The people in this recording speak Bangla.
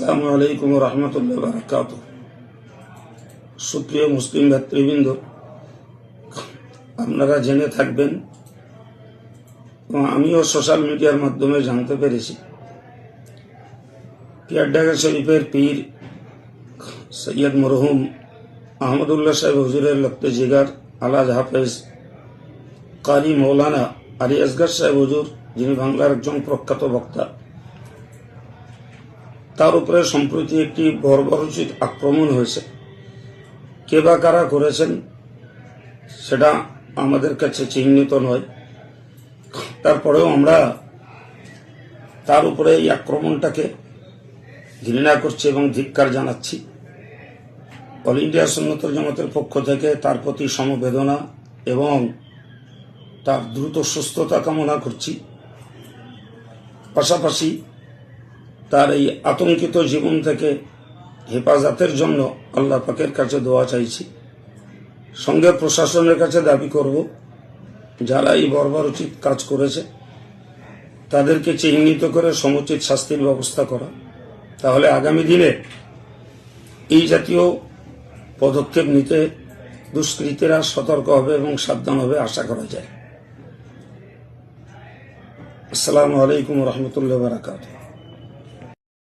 আসসালামু আলাইকুম রহমতুল্লাহ বারাকাত। সুপ্রিয় মুসলিম ভাতৃবৃন্দ, আপনারা জেনে থাকবেন এবং আমিও সোশ্যাল মিডিয়ার মাধ্যমে জানতে পেরেছি, পিয়ারডাঙ্গা শরীফের পীর সৈয়দ মরহুম আহমদুল্লাহ সাহেব হুজুরের লক্তে জিগার আলাজ হাফেজ কারি মৌলানা আলী আসগর সাহেব হুজুর, যিনি বাংলার একজন প্রখ্যাত বক্তা, তার উপরে সম্প্রতি একটি বর্বরোচিত আক্রমণ হয়েছে। কে বা কারা করেছেন সেটা আমাদের কাছে চিহ্নিত নয়। তারপরেও আমরা তার উপরে এই আক্রমণটাকে ঘৃণা করছি এবং ধিক্কার জানাচ্ছি। অল ইন্ডিয়া সুন্নতুল জামাতের পক্ষ থেকে তার প্রতি সমবেদনা এবং তার দ্রুত সুস্থতা কামনা করছি। পাশাপাশি তার এই আতঙ্কিত জীবন থেকে হেফাজতের জন্য আল্লাহ পাকের কাছে দোয়া চাইছি। সঙ্গে প্রশাসনের কাছে দাবি করব, যারা এই বর্বরোচিত কাজ করেছে তাদেরকে চিহ্নিত করে সমুচিত শাস্তির ব্যবস্থা করা। তাহলে আগামী দিনে এই জাতীয় পদক্ষেপ নিতে দুষ্কৃতীরা সতর্ক হবে এবং সাবধান হবে, আশা করা যায়। আসসালামু আলাইকুম রহমতুল্লাহ বারাকাতুহু।